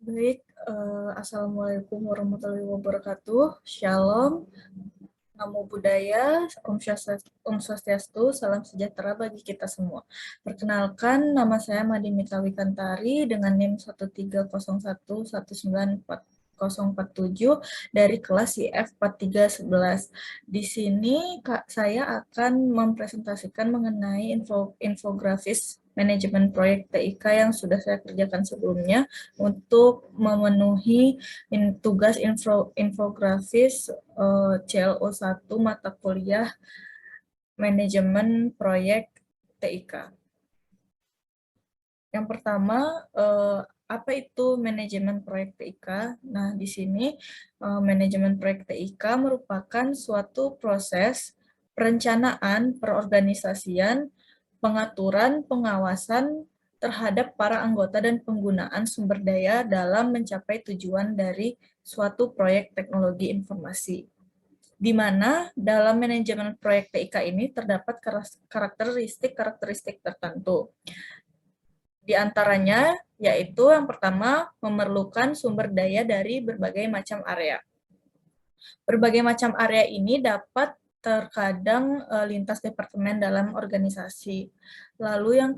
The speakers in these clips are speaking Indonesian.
Baik, Assalamualaikum warahmatullahi wabarakatuh. Shalom, Namo Buddhaya, Om Swastiastu, salam sejahtera bagi kita semua. Perkenalkan, nama saya Madinita Wikantari dengan NIM 13011940047 dari kelas IF 4311. Di sini saya akan mempresentasikan mengenai infografis manajemen proyek TIK yang sudah saya kerjakan sebelumnya untuk memenuhi tugas infografis CLO 1 mata kuliah manajemen proyek TIK. Yang pertama, apa itu manajemen proyek TIK? Nah, di sini manajemen proyek TIK merupakan suatu proses perencanaan, perorganisasian, pengaturan, pengawasan terhadap para anggota dan penggunaan sumber daya dalam mencapai tujuan dari suatu proyek teknologi informasi. Di mana dalam manajemen proyek TIK ini terdapat karakteristik tertentu. Di antaranya yaitu yang pertama memerlukan sumber daya dari berbagai macam area. Berbagai macam area ini dapat terkadang lintas departemen dalam organisasi. Lalu yang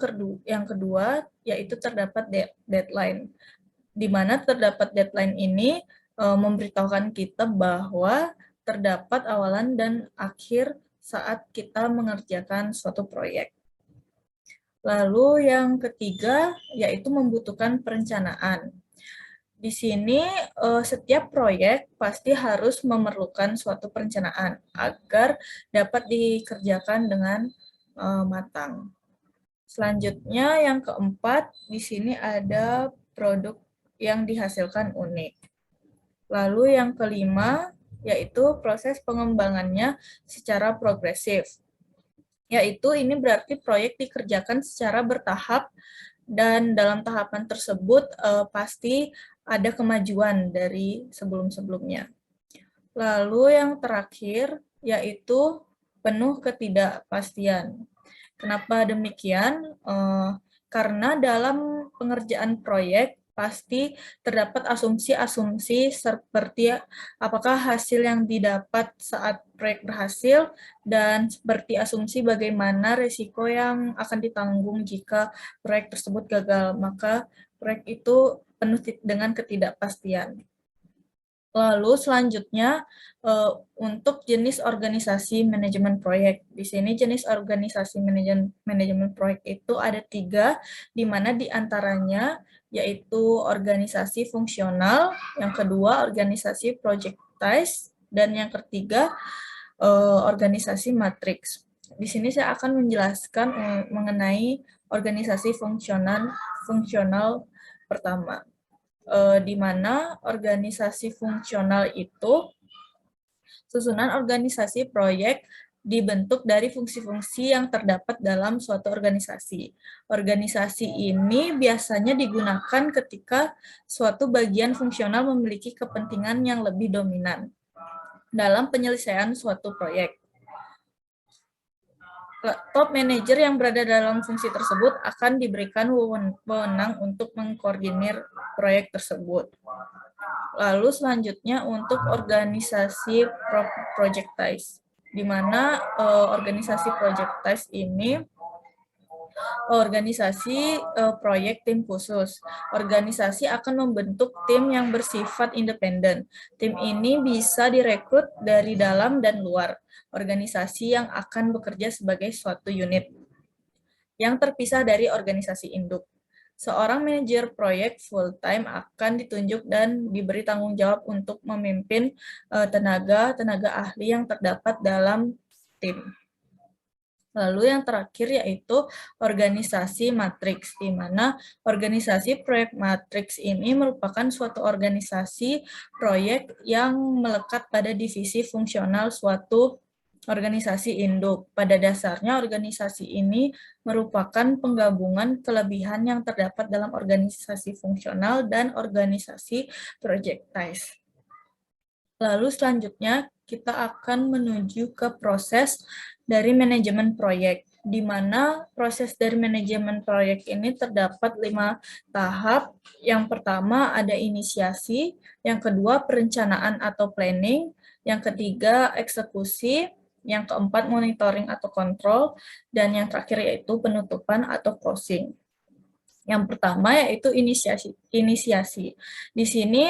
kedua yaitu terdapat deadline, di mana terdapat deadline ini memberitahukan kita bahwa terdapat awalan dan akhir saat kita mengerjakan suatu proyek. Lalu yang ketiga yaitu membutuhkan perencanaan. Di sini setiap proyek pasti harus memerlukan suatu perencanaan agar dapat dikerjakan dengan matang. Selanjutnya yang keempat, di sini ada produk yang dihasilkan unik. Lalu yang kelima, yaitu proses pengembangannya secara progresif. Yaitu ini berarti proyek dikerjakan secara bertahap dan dalam tahapan tersebut pasti ada kemajuan dari sebelum-sebelumnya. Lalu yang terakhir yaitu penuh ketidakpastian. Kenapa demikian? Karena dalam pengerjaan proyek pasti terdapat asumsi-asumsi seperti apakah hasil yang didapat saat proyek berhasil dan seperti asumsi bagaimana risiko yang akan ditanggung jika proyek tersebut gagal. Maka proyek itu penuh dengan ketidakpastian. Lalu selanjutnya untuk jenis organisasi manajemen proyek. Di sini jenis organisasi manajemen proyek itu ada 3, di mana diantaranya yaitu organisasi fungsional, yang kedua organisasi projectized, dan yang ketiga organisasi matriks. Di sini saya akan menjelaskan mengenai organisasi fungsional pertama. Di mana organisasi fungsional itu susunan organisasi proyek dibentuk dari fungsi-fungsi yang terdapat dalam suatu organisasi. Organisasi ini biasanya digunakan ketika suatu bagian fungsional memiliki kepentingan yang lebih dominan dalam penyelesaian suatu proyek. Top manajer yang berada dalam fungsi tersebut akan diberikan wewenang untuk mengkoordinir proyek tersebut. Lalu selanjutnya untuk organisasi projectized, di mana organisasi projectized ini organisasi proyek tim khusus. Organisasi akan membentuk tim yang bersifat independen. Tim ini bisa direkrut dari dalam dan luar organisasi yang akan bekerja sebagai suatu unit yang terpisah dari organisasi induk. Seorang manajer proyek full-time akan ditunjuk dan diberi tanggung jawab untuk memimpin tenaga ahli yang terdapat dalam tim. Lalu yang terakhir yaitu organisasi matriks, di mana organisasi proyek matriks ini merupakan suatu organisasi proyek yang melekat pada divisi fungsional suatu organisasi induk. Pada dasarnya organisasi ini merupakan penggabungan kelebihan yang terdapat dalam organisasi fungsional dan organisasi projectized. Lalu selanjutnya kita akan menuju ke proses dari manajemen proyek, di mana proses dari manajemen proyek ini terdapat 5 tahap. Yang pertama ada inisiasi, yang kedua perencanaan atau planning, yang ketiga eksekusi, yang keempat monitoring atau kontrol, dan yang terakhir yaitu penutupan atau closing. Yang pertama yaitu inisiasi. Di sini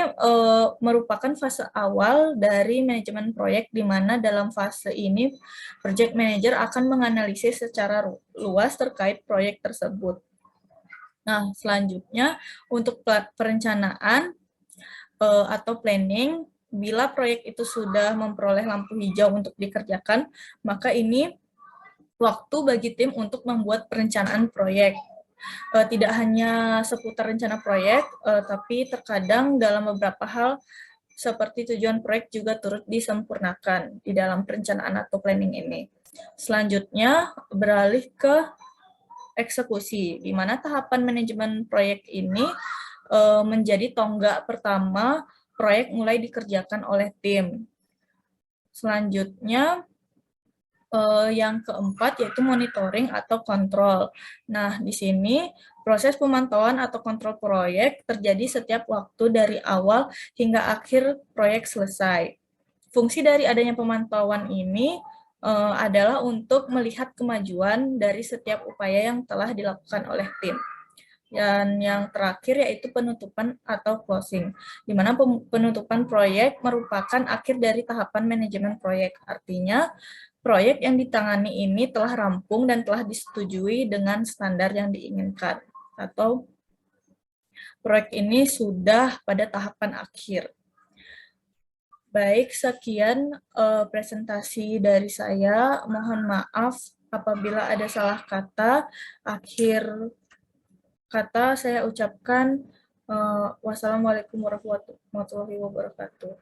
merupakan fase awal dari manajemen proyek, di mana dalam fase ini project manager akan menganalisis secara luas terkait proyek tersebut. Nah, selanjutnya untuk perencanaan atau planning, bila proyek itu sudah memperoleh lampu hijau untuk dikerjakan, maka ini waktu bagi tim untuk membuat perencanaan proyek. Tidak hanya seputar rencana proyek, tapi terkadang dalam beberapa hal seperti tujuan proyek juga turut disempurnakan di dalam perencanaan atau planning ini. Selanjutnya beralih ke eksekusi, di mana tahapan manajemen proyek ini menjadi tonggak pertama proyek mulai dikerjakan oleh tim. Selanjutnya yang keempat yaitu monitoring atau kontrol. Nah, di sini proses pemantauan atau kontrol proyek terjadi setiap waktu dari awal hingga akhir proyek selesai. Fungsi dari adanya pemantauan ini adalah untuk melihat kemajuan dari setiap upaya yang telah dilakukan oleh tim. Dan yang terakhir yaitu penutupan atau closing, di mana penutupan proyek merupakan akhir dari tahapan manajemen proyek. Artinya, proyek yang ditangani ini telah rampung dan telah disetujui dengan standar yang diinginkan, atau proyek ini sudah pada tahapan akhir. Baik, sekian presentasi dari saya. Mohon maaf apabila ada salah kata. Akhir kata saya ucapkan wassalamualaikum warahmatullahi wabarakatuh.